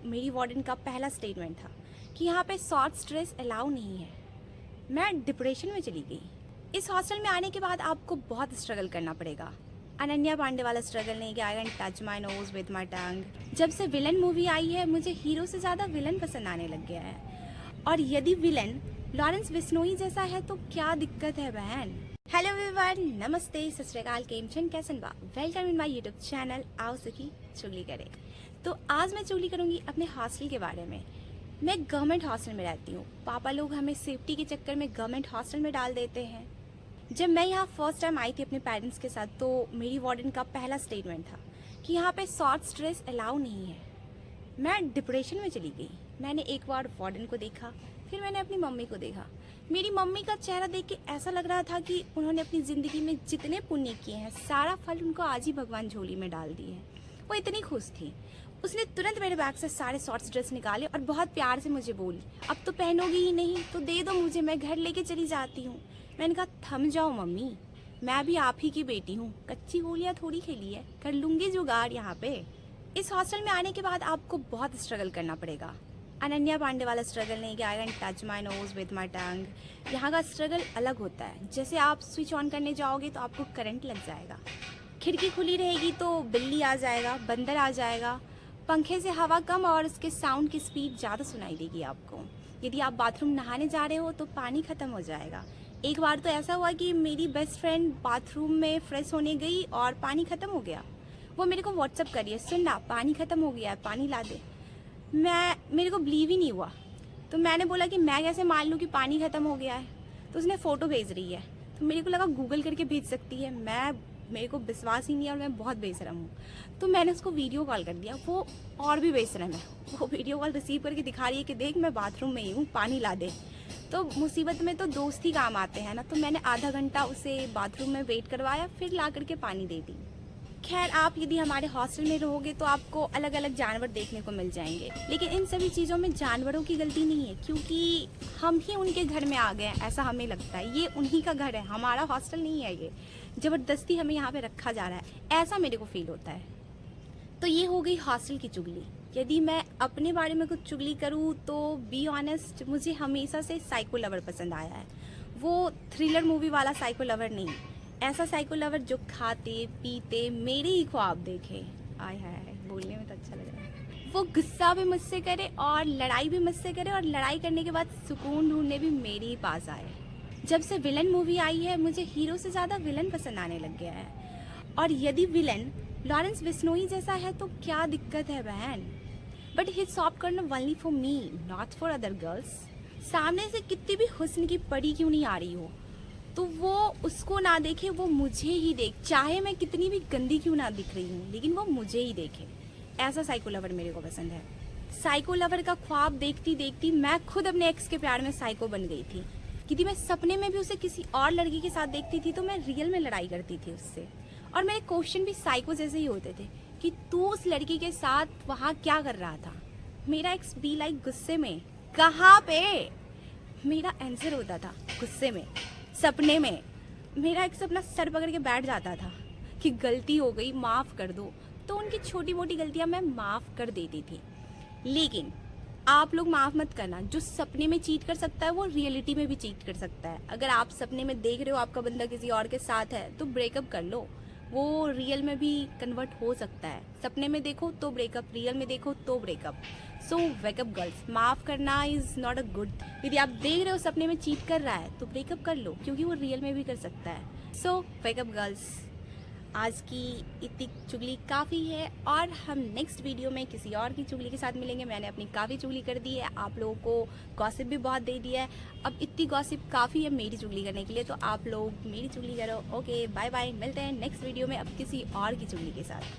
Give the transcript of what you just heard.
मेरी वार्डन का पहला स्टेटमेंट था कि यहाँ पे शॉर्ट स्ट्रेस अलाउ नहीं है। मैं डिप्रेशन में चली गई। इस हॉस्टल में आने के बाद आपको बहुत स्ट्रगल करना पड़ेगा। अनन्या पांडे वाला स्ट्रगल नहीं कि I can touch my nose with my tongue. जब से विलन मूवी आई है मुझे हीरो से ज़्यादा विलन पसंद आने लग गया है। और यदि विलन लॉरेंस बिश्नोई जैसा है तो क्या दिक्कत है बहन। हेलो एवरीवन, नमस्ते, सत श्री अकाल, केम छन, कैसन बा। Welcome in my YouTube channel आओ सखी चुगली करे। तो आज मैं चुगली करूंगी अपने हॉस्टल के बारे में। मैं गवर्नमेंट हॉस्टल में रहती हूँ। पापा लोग हमें सेफ्टी के चक्कर में गवर्नमेंट हॉस्टल में डाल देते हैं। जब मैं यहाँ फर्स्ट टाइम आई थी अपने पेरेंट्स के साथ तो मेरी वार्डन का पहला स्टेटमेंट था कि यहाँ पे शॉर्ट स्ट्रेस अलाउ नहीं है। मैं डिप्रेशन में चली गई। मैंने एक बार वार्डन को देखा, फिर मैंने अपनी मम्मी को देखा। मेरी मम्मी का चेहरा देख के ऐसा लग रहा था कि उन्होंने अपनी ज़िंदगी में जितने पुण्य किए हैं सारा फल उनको आज ही भगवान झोली में डाल दिए हैं। वो इतनी खुश थी। उसने तुरंत मेरे बैग से सारे शॉर्ट्स ड्रेस निकाले और बहुत प्यार से मुझे बोली, अब तो पहनोगी ही नहीं तो दे दो मुझे, मैं घर लेके चली जाती हूँ। मैंने कहा थम जाओ मम्मी, मैं भी आप ही की बेटी हूँ, कच्ची गोलियाँ थोड़ी खेली है, कर लूँगी जुगाड़ यहाँ पे। इस हॉस्टल में आने के बाद आपको बहुत स्ट्रगल करना पड़ेगा। अनन्या पांडे वाला स्ट्रगल नहीं कि I can touch my nose with my tongue. यहाँ का स्ट्रगल अलग होता है। जैसे आप स्विच ऑन करने जाओगे तो आपको करंट लग जाएगा, खिड़की खुली रहेगी तो बिल्ली आ जाएगा, बंदर आ जाएगा, पंखे से हवा कम और उसके साउंड की स्पीड ज़्यादा सुनाई देगी आपको। यदि आप बाथरूम नहाने जा रहे हो तो पानी ख़त्म हो जाएगा। एक बार तो ऐसा हुआ कि मेरी बेस्ट फ्रेंड बाथरूम में फ्रेश होने गई और पानी ख़त्म हो गया। वो मेरे को व्हाट्सअप करिए, सुन ना पानी ख़त्म हो गया है, पानी ला दे। मेरे को बिलीव ही नहीं हुआ, तो मैंने बोला कि मैं कैसे मान लूँ कि पानी ख़त्म हो गया है। तो उसने फ़ोटो भेज रही है, तो मेरे को लगा गूगल करके भेज सकती है। मेरे को विश्वास ही नहीं है और मैं बहुत बेशरम हूँ, तो मैंने उसको वीडियो कॉल कर दिया। वो और भी बेशरम है, वो वीडियो कॉल रिसीव करके दिखा रही है कि देख मैं बाथरूम में ही हूँ, पानी ला दे। तो मुसीबत में तो दोस्त ही काम आते हैं ना। तो मैंने आधा घंटा उसे बाथरूम में वेट करवाया, फिर ला करके पानी दे दी। खैर, आप यदि हमारे हॉस्टल में रहोगे तो आपको अलग अलग जानवर देखने को मिल जाएंगे, लेकिन इन सभी चीज़ों में जानवरों की गलती नहीं है, क्योंकि हम ही उनके घर में आ गए हैं, ऐसा हमें लगता है। ये उन्हीं का घर है, हमारा हॉस्टल नहीं है। ये ज़बरदस्ती हमें यहाँ पे रखा जा रहा है, ऐसा मेरे को फील होता है। तो ये हो गई हॉस्टल की चुगली। यदि मैं अपने बारे में कुछ चुगली करूँ तो बी ऑनेस्ट, मुझे हमेशा से साइको लवर पसंद आया है। वो थ्रिलर मूवी वाला साइको लवर नहीं, ऐसा साइको लवर जो खाते पीते मेरे ही ख्वाब देखे। आय हाय, बोलने में तो अच्छा लग रहा है। वो गुस्सा भी मुझसे करे और लड़ाई भी मुझसे करे, और लड़ाई करने के बाद सुकून ढूंढने भी मेरे ही पास आए। जब से विलन मूवी आई है मुझे हीरो से ज़्यादा विलन पसंद आने लग गया है। और यदि विलन लॉरेंस बिश्नोई जैसा है तो क्या दिक्कत है बहन। But he soft corner only for me, not for other girls. सामने से कितनी भी हुस्न की परी क्यों नहीं आ रही हो, तो वो उसको ना देखे, वो मुझे ही देख। चाहे मैं कितनी भी गंदी क्यों ना दिख रही हूँ, लेकिन वो मुझे ही देखे। ऐसा साइको लवर मेरे को पसंद है। साइको लवर का ख्वाब देखती देखती मैं खुद अपने एक्स के प्यार में साइको बन गई थी। यदि मैं सपने में भी उसे किसी और लड़की के साथ देखती थी तो मैं रियल में लड़ाई करती थी उससे। और मेरे क्वेश्चन भी साइको जैसे ही होते थे कि तू उस लड़की के साथ वहाँ क्या कर रहा था। मेरा एक्स बी लाइक गुस्से में, कहाँ पे। मेरा आंसर होता था गुस्से में, सपने में। मेरा एक्स अपना सर पकड़ के बैठ जाता था कि गलती हो गई, माफ़ कर दो। तो उनकी छोटी मोटी गलतियाँ मैं माफ़ कर देती थी। लेकिन आप लोग माफ़ मत करना, जो सपने में चीट कर सकता है वो रियलिटी में भी चीट कर सकता है। अगर आप सपने में देख रहे हो आपका बंदा किसी और के साथ है तो ब्रेकअप कर लो, वो रियल में भी कन्वर्ट हो सकता है। सपने में देखो तो ब्रेकअप, रियल में देखो तो ब्रेकअप। सो वेकअप गर्ल्स, माफ़ करना इज़ नॉट अ गुड। यदि आप देख रहे हो सपने में चीट कर रहा है तो ब्रेकअप कर लो, क्योंकि वो रियल में भी कर सकता है। सो वेकअप गर्ल्स, आज की इतनी चुगली काफ़ी है और हम नेक्स्ट वीडियो में किसी और की चुगली के साथ मिलेंगे। मैंने अपनी काफ़ी चुगली कर दी है, आप लोगों को गॉसिप भी बहुत दे दिया है। अब इतनी गॉसिप काफ़ी है मेरी चुगली करने के लिए, तो आप लोग मेरी चुगली करो। ओके, बाय बाय, मिलते हैं नेक्स्ट वीडियो में अब किसी और की चुगली के साथ।